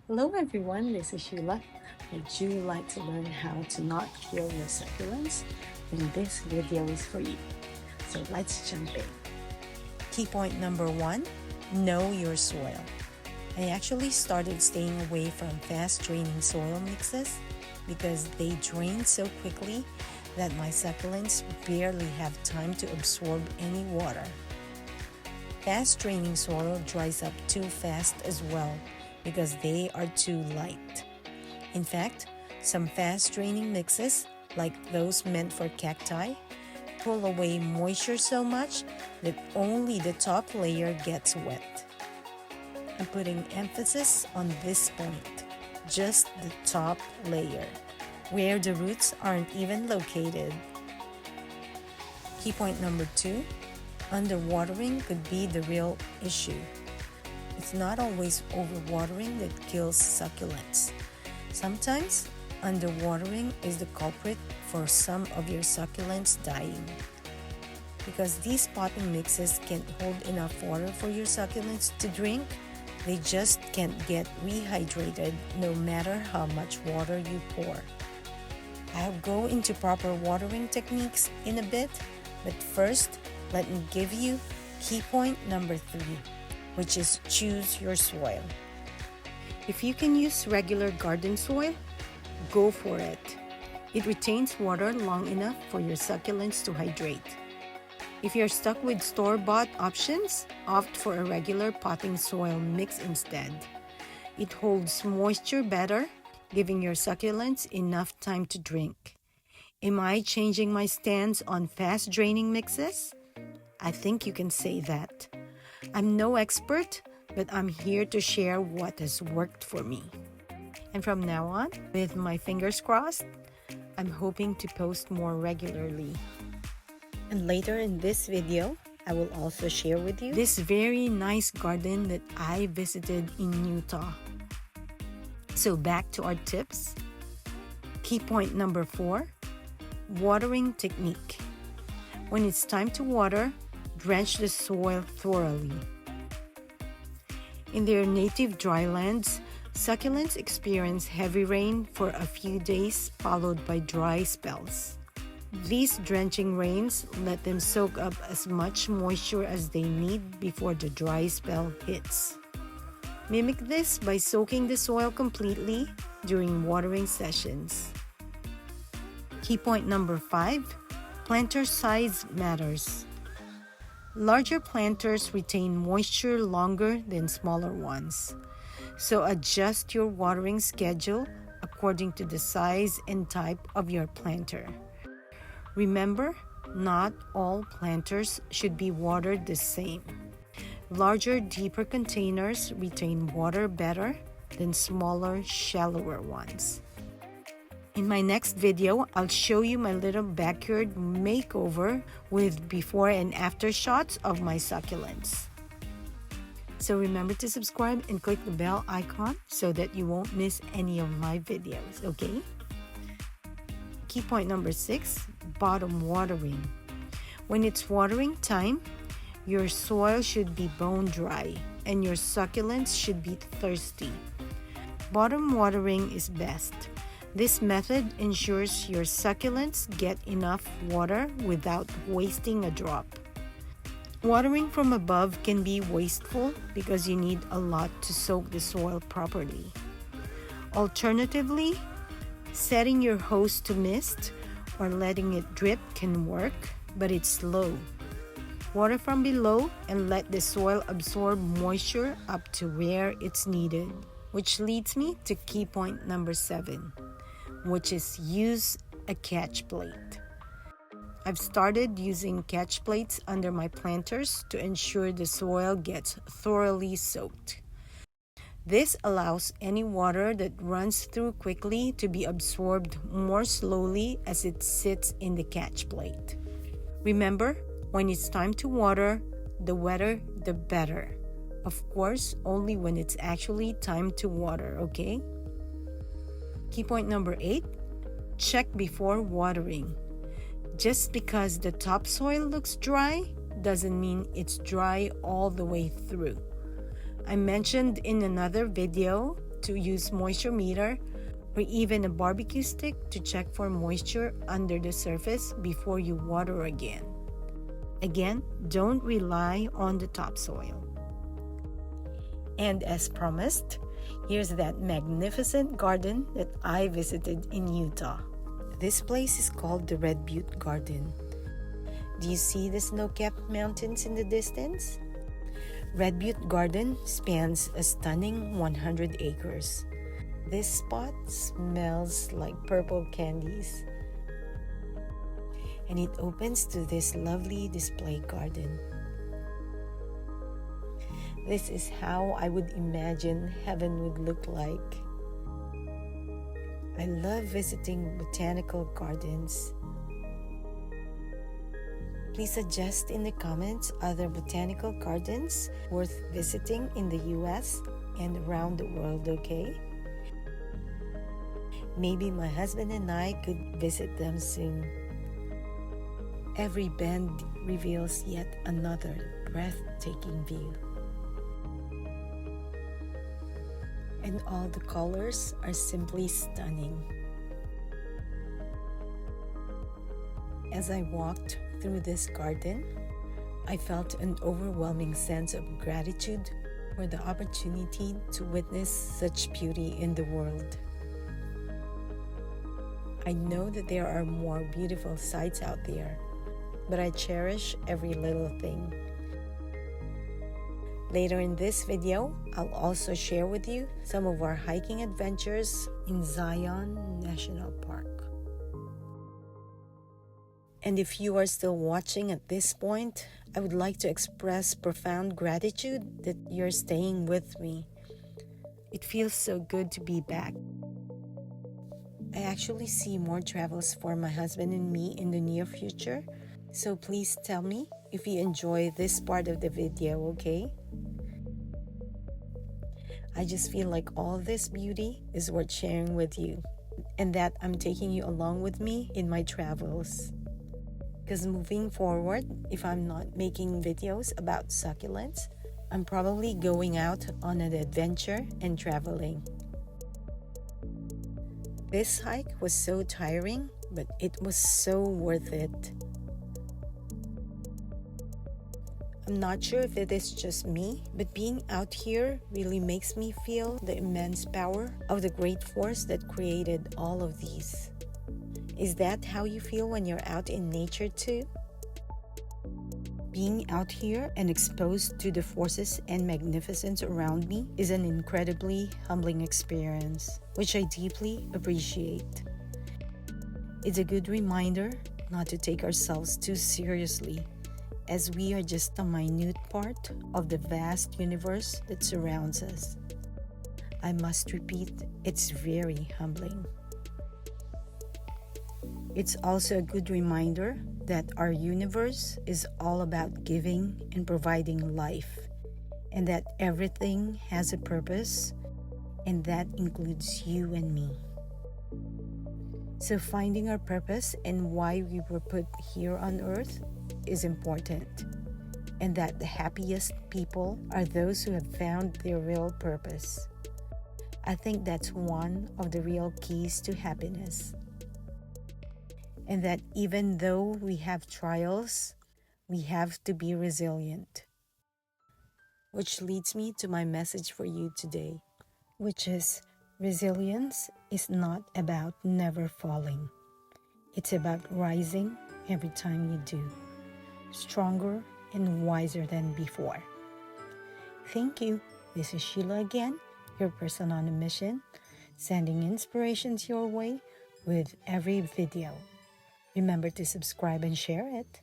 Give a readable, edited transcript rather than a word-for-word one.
Hello everyone, this is Sheila. Would you like to learn how to not kill your succulents? Then this video is for you. So let's jump in. Key point number 1, know your soil. I actually started staying away from fast draining soil mixes because they drain so quickly that my succulents barely have time to absorb any water. Fast draining soil dries up too fast as well because they are too light. In fact, some fast draining mixes, like those meant for cacti, pull away moisture so much that only the top layer gets wet. I'm putting emphasis on this point, just the top layer, where the roots aren't even located. Key point number 2, underwatering could be the real issue. It's not always overwatering that kills succulents. Sometimes, underwatering is the culprit for some of your succulents dying. Because these potting mixes can't hold enough water for your succulents to drink, they just can't get rehydrated no matter how much water you pour. I'll go into proper watering techniques in a bit, but first, let me give you key point number 3, which is choose your soil. If you can use regular garden soil, go for it. It retains water long enough for your succulents to hydrate. If you're stuck with store-bought options, opt for a regular potting soil mix instead. It holds moisture better, giving your succulents enough time to drink. Am I changing my stance on fast-draining mixes? I think you can say that. I'm no expert, but I'm here to share what has worked for me. And from now on, with my fingers crossed, I'm hoping to post more regularly. And later in this video, I will also share with you this very nice garden that I visited in Utah. So back to our tips. Key point number 4, watering technique. When it's time to water, drench the soil thoroughly. In their native drylands, succulents experience heavy rain for a few days followed by dry spells. These drenching rains let them soak up as much moisture as they need before the dry spell hits. Mimic this by soaking the soil completely during watering sessions. Key point number 5, planter size matters. Larger planters retain moisture longer than smaller ones, so adjust your watering schedule according to the size and type of your planter. Remember, not all planters should be watered the same. Larger, deeper containers retain water better than smaller, shallower ones. In my next video, I'll show you my little backyard makeover with before and after shots of my succulents. So remember to subscribe and click the bell icon so that you won't miss any of my videos, okay? Key point number 6, bottom watering. When it's watering time, your soil should be bone dry and your succulents should be thirsty. Bottom watering is best. This method ensures your succulents get enough water without wasting a drop. Watering from above can be wasteful because you need a lot to soak the soil properly. Alternatively, setting your hose to mist or letting it drip can work, but it's slow. Water from below and let the soil absorb moisture up to where it's needed. Which leads me to key point number 7, which is use a catch plate. I've started using catch plates under my planters to ensure the soil gets thoroughly soaked. This allows any water that runs through quickly to be absorbed more slowly as it sits in the catch plate. Remember, when it's time to water, the wetter the better. Of course, only when it's actually time to water, okay? Key point number 8, check before watering. Just because the topsoil looks dry doesn't mean it's dry all the way through. I mentioned in another video to use moisture meter or even a barbecue stick to check for moisture under the surface before you water again. Again, don't rely on the topsoil. And as promised, here's that magnificent garden that I visited in Utah. This place is called the Red Butte Garden. Do you see the snow-capped mountains in the distance? Red Butte Garden spans a stunning 100 acres. This spot smells like purple candies. And it opens to this lovely display garden. This is how I would imagine heaven would look like. I love visiting botanical gardens. Please suggest in the comments other botanical gardens worth visiting in the US and around the world, okay? Maybe my husband and I could visit them soon. Every bend reveals yet another breathtaking view. And all the colors are simply stunning. As I walked through this garden, I felt an overwhelming sense of gratitude for the opportunity to witness such beauty in the world. I know that there are more beautiful sights out there, but I cherish every little thing. Later in this video, I'll also share with you some of our hiking adventures in Zion National Park. And if you are still watching at this point, I would like to express profound gratitude that you're staying with me. It feels so good to be back. I actually see more travels for my husband and me in the near future, so please tell me if you enjoy this part of the video, okay? I just feel like all this beauty is worth sharing with you, and that I'm taking you along with me in my travels. Because moving forward, if I'm not making videos about succulents, I'm probably going out on an adventure and traveling. This hike was so tiring, but it was so worth it. I'm not sure if it is just me, but being out here really makes me feel the immense power of the great force that created all of these. Is that how you feel when you're out in nature too? Being out here and exposed to the forces and magnificence around me is an incredibly humbling experience, which I deeply appreciate. It's a good reminder not to take ourselves too seriously, as we are just a minute part of the vast universe that surrounds us. I must repeat, it's very humbling. It's also a good reminder that our universe is all about giving and providing life, and that everything has a purpose, and that includes you and me. So finding our purpose and why we were put here on earth is important, and that the happiest people are those who have found their real purpose. I think that's one of the real keys to happiness. And that even though we have trials, we have to be resilient. Which leads me to my message for you today, which is resilience is not about never falling. It's about rising every time you do, stronger and wiser than before. Thank you. This is Sheila again, your person on a mission, sending inspirations your way with every video. Remember to subscribe and share it.